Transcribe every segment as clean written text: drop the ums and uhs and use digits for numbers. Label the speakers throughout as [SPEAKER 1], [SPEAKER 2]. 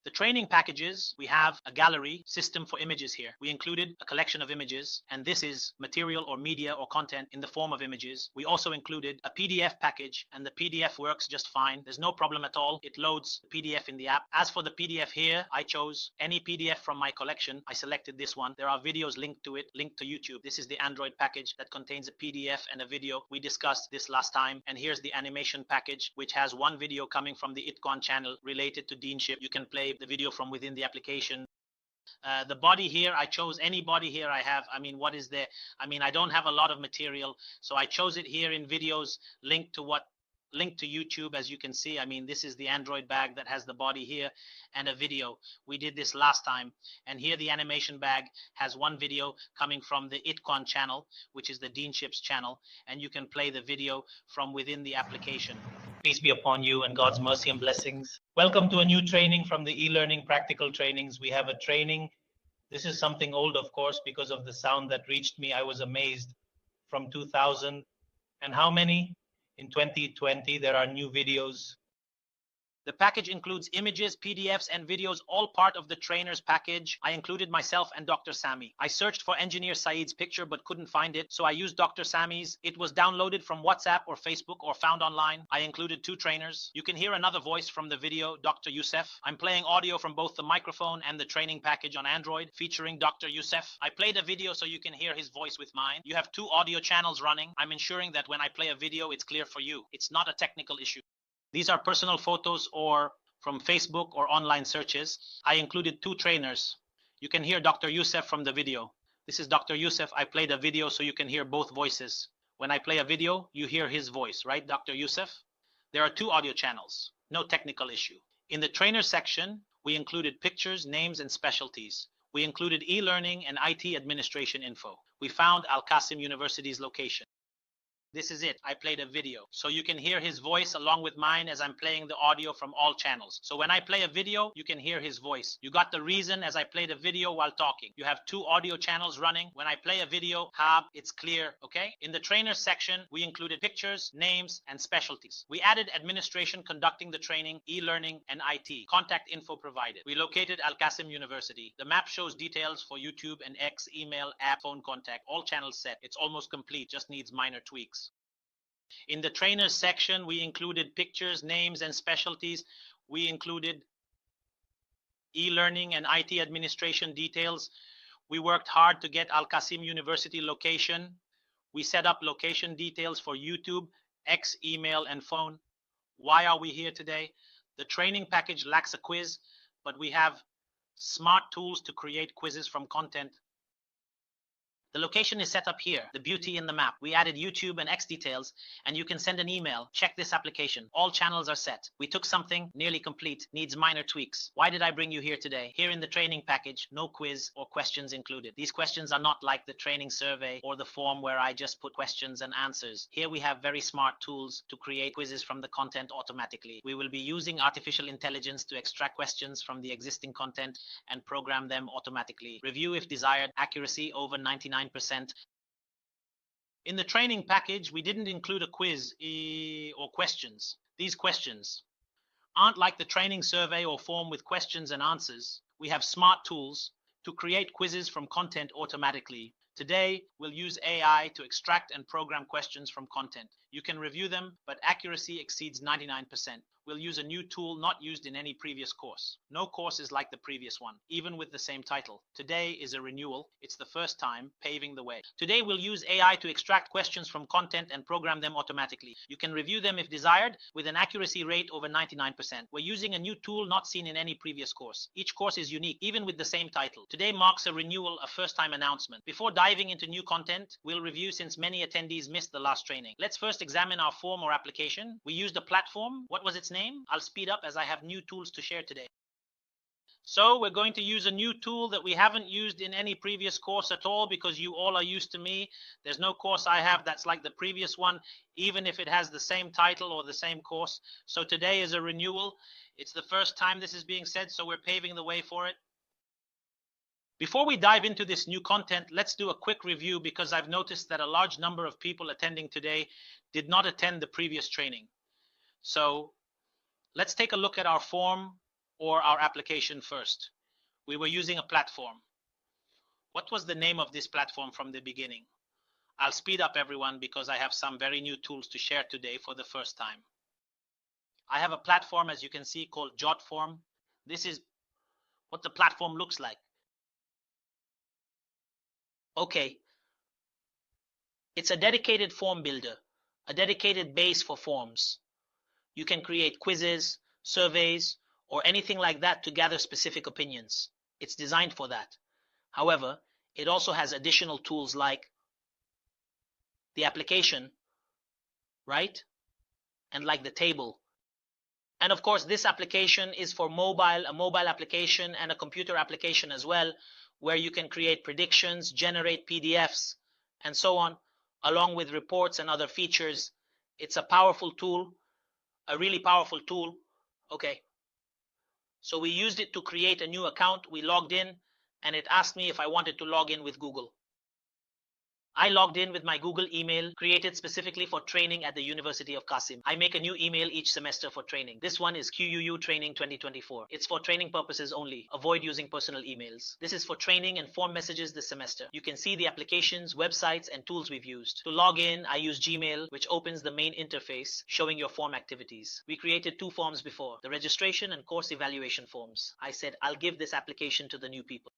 [SPEAKER 1] The training packages, we have a gallery system for images here. We included a collection of images, and this is material or media or content in the form of images. We also included a PDF package, and the PDF works just fine. There's no problem at all. It loads the PDF in the app. As for the PDF here, I chose any PDF from my collection. I selected this one. There are videos linked to it, linked to YouTube. This is the Android package that contains a PDF and a video. We discussed this last time. And here's the animation package, which has one video coming from the ITCON channel related to deanship. You can play the video from within the application. The body here, I chose any body here I have. I mean, what is there? I mean, I don't have a lot of material, so I chose it here in videos linked to YouTube. As you can see, I mean, this is the Android bag that has the body here and a video. We did this last time. And here the animation bag has one video coming from the ITCON channel, which is the Deanship's channel, and you can play the video from within the application. Peace be upon you and God's mercy and blessings. Welcome to a new training from the e-learning practical trainings. We have a training. This is something old, of course, because of the sound that reached me. I was amazed. From 2000. And how many? In 2020, there are new videos. The package includes images, PDFs, and videos, all part of the trainer's package. I included myself and Dr. Sami. I searched for Engineer Saeed's picture but couldn't find it, so I used Dr. Sami's. It was downloaded from WhatsApp or Facebook or found online. I included 2 trainers. You can hear another voice from the video, Dr. Youssef. I'm playing audio from both the microphone and the training package on Android, featuring Dr. Youssef. I played a video so you can hear his voice with mine. You have 2 audio channels running. I'm ensuring that when I play a video, it's clear for you. It's not a technical issue. These are personal photos or from Facebook or online searches. I included 2 trainers. You can hear Dr. Youssef from the video. This is Dr. Youssef. I played a video so you can hear both voices. When I play a video, you hear his voice, right, Dr. Youssef? There are 2 audio channels. No technical issue. In the trainer section, we included pictures, names, and specialties. We included e-learning and IT administration info. We found Al Qasim University's location. This is it. I played a video. So you can hear his voice along with mine as I'm playing the audio from all channels. So when I play a video, you can hear his voice. You got the reason as I played a video while talking. You have 2 audio channels running. When I play a video, it's clear, okay? In the trainer section, we included pictures, names, and specialties. We added administration conducting the training, e-learning, and IT. Contact info provided. We located Al Qasim University. The map shows details for YouTube and X, email, app, phone contact, all channels set. It's almost complete, just needs minor tweaks. In the trainers section, we included pictures, names, and specialties. We included e-learning and IT administration details. We worked hard to get Al Qasim University location. We set up location details for YouTube, X, email, and phone. Why are we here today? The training package lacks a quiz, but we have smart tools to create quizzes from content. The location is set up here, the beauty in the map. We added YouTube and X details, and you can send an email. Check this application. All channels are set. We took something nearly complete, needs minor tweaks. Why did I bring you here today? Here in the training package, no quiz or questions included. These questions are not like the training survey or the form where I just put questions and answers. Here we have very smart tools to create quizzes from the content automatically. We will be using artificial intelligence to extract questions from the existing content and program them automatically. Review if desired, accuracy over 99%. In the training package, we didn't include a quiz or questions. These questions aren't like the training survey or form with questions and answers. We have smart tools to create quizzes from content automatically. Today, we'll use AI to extract and program questions from content. You can review them, but accuracy exceeds 99%. We'll use a new tool not used in any previous course. No course is like the previous one, even with the same title. Today is a renewal. It's the first time, paving the way. Today we'll use AI to extract questions from content and program them automatically. You can review them if desired with an accuracy rate over 99%. We're using a new tool not seen in any previous course. Each course is unique, even with the same title. Today marks a renewal, a first-time announcement. Before diving into new content, we'll review since many attendees missed the last training. Let's first examine our form or application. We used a platform. What was its name? I'll speed up as I have new tools to share today. So we're going to use a new tool that we haven't used in any previous course at all because you all are used to me. There's no course I have that's like the previous one, even if it has the same title or the same course. So today is a renewal. It's the first time this is being said, so we're paving the way for it. Before we dive into this new content, let's do a quick review because I've noticed that a large number of people attending today did not attend the previous training. So let's take a look at our form or our application first. We were using a platform. What was the name of this platform from the beginning? I'll speed up everyone because I have some very new tools to share today for the first time. I have a platform, as you can see, called JotForm. This is what the platform looks like. Okay, it's a dedicated form builder, a dedicated base for forms. You can create quizzes, surveys, or anything like that to gather specific opinions. It's designed for that. However, it also has additional tools like the application, right? And like the table. And of course, this application is for mobile, a mobile application and a computer application as well, where you can create predictions, generate PDFs, and so on, along with reports and other features. It's a powerful tool, a really powerful tool. Okay. So we used it to create a new account. We logged in and it asked me if I wanted to log in with Google. I logged in with my Google email created specifically for training at the University of Qasim. I make a new email each semester for training. This one is QUU Training 2024. It's for training purposes only. Avoid using personal emails. This is for training and form messages this semester. You can see the applications, websites, and tools we've used. To log in, I use Gmail, which opens the main interface showing your form activities. We created two forms before, the registration and course evaluation forms. I said, I'll give this application to the new people.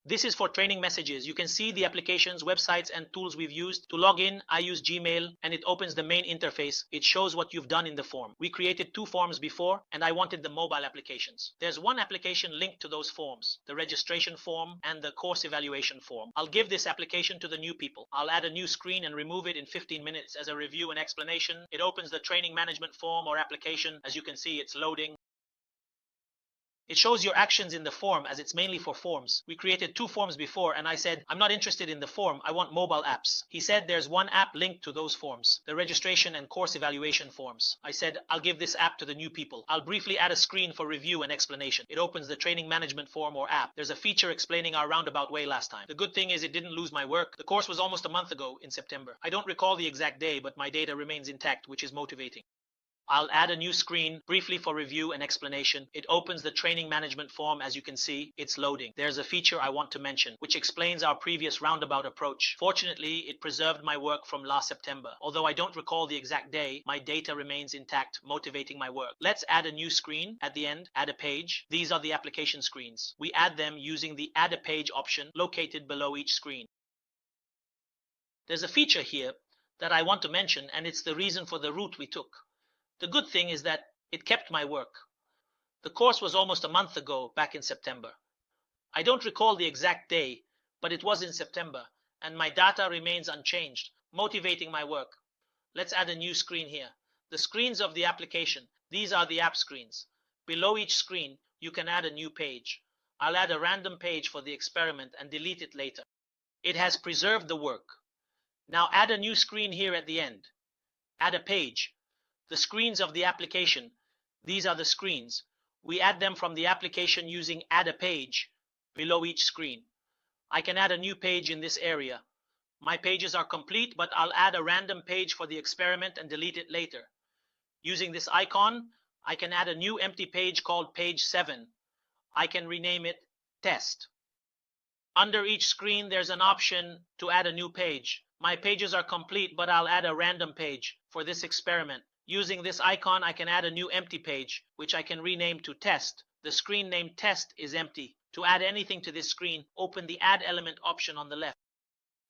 [SPEAKER 1] This is for training messages. You can see the applications, websites, and tools we've used. To log in, I use Gmail and it opens the main interface. It shows what you've done in the form. We created two forms before and I wanted the mobile applications. There's one application linked to those forms, the registration form and the course evaluation form. I'll give this application to the new people. I'll add a new screen and remove it in 15 minutes as a review and explanation. It opens the training management form or application. As you can see, it's loading. It shows your actions in the form as it's mainly for forms. We created two forms before and I said, I'm not interested in the form, I want mobile apps. He said there's one app linked to those forms, the registration and course evaluation forms. I said, I'll give this app to the new people. I'll briefly add a screen for review and explanation. It opens the training management form or app. There's a feature explaining our roundabout way last time. The good thing is it didn't lose my work. The course was almost a month ago in September. I don't recall the exact day, but my data remains intact, which is motivating. I'll add a new screen briefly for review and explanation. It opens the training management form. As you can see, it's loading. There's a feature I want to mention, which explains our previous roundabout approach. Fortunately, it preserved my work from last September. Although I don't recall the exact day, my data remains intact, motivating my work. Let's add a new screen at the end, add a page. These are the application screens. We add them using the add a page option located below each screen. There's a feature here that I want to mention, and it's the reason for the route we took. The good thing is that it kept my work. The course was almost a month ago, back in September. I don't recall the exact day, but it was in September, and my data remains unchanged, motivating my work. Let's add a new screen here. The screens of the application. These are the app screens. Below each screen, you can add a new page. I'll add a random page for the experiment and delete it later. It has preserved the work. Now add a new screen here at the end. Add a page. The screens of the application. These are the screens. We add them from the application using add a page below each screen. I can add a new page in this area. My pages are complete, but I'll add a random page for the experiment and delete it later. Using this icon, I can add a new empty page called page 7. I can rename it test. Under each screen, there's an option to add a new page. My pages are complete, but I'll add a random page for this experiment. Using this icon, I can add a new empty page, which I can rename to test. The screen named test is empty. To add anything to this screen, open the add element option on the left.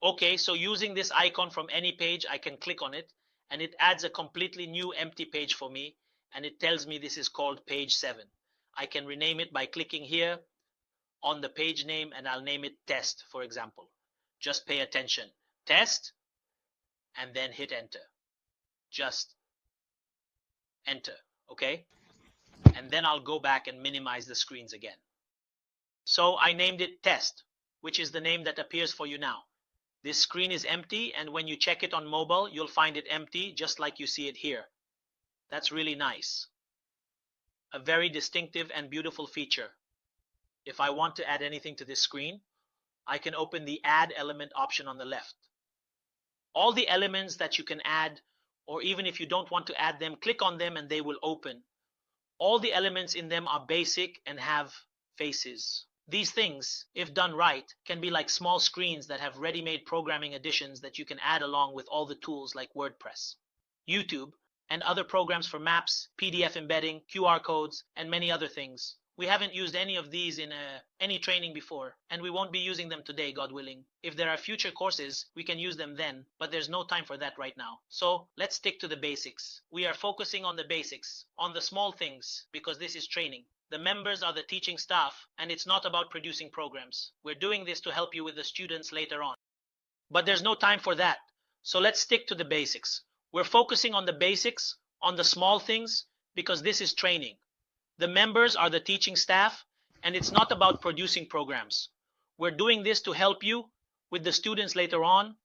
[SPEAKER 1] Okay, so using this icon from any page, I can click on it and it adds a completely new empty page for me and it tells me this is called page 7. I can rename it by clicking here on the page name and I'll name it test, for example. Just pay attention. Test and then hit enter. Just enter, okay? And then I'll go back and minimize the screens again. So I named it test, which is the name that appears for you now. This screen is empty, and when you check it on mobile, you'll find it empty just like you see it here. That's really nice. A very distinctive and beautiful feature. If I want to add anything to this screen, I can open the add element option on the left. All the elements that you can add, or even if you don't want to add them, click on them and they will open. All the elements in them are basic and have faces. These things, if done right, can be like small screens that have ready-made programming additions that you can add along with all the tools like WordPress, YouTube, and other programs for maps, PDF embedding, QR codes, and many other things. We haven't used any of these in any training before, and we won't be using them today, God willing. If there are future courses, we can use them then, but there's no time for that right now. So let's stick to the basics. We are focusing on the basics, on the small things, because this is training. The members are the teaching staff, and it's not about producing programs. We're doing this to help you with the students later on. But there's no time for that. So let's stick to the basics. We're focusing on the basics, on the small things, because this is training. The members are the teaching staff, and it's not about producing programs. We're doing this to help you with the students later on,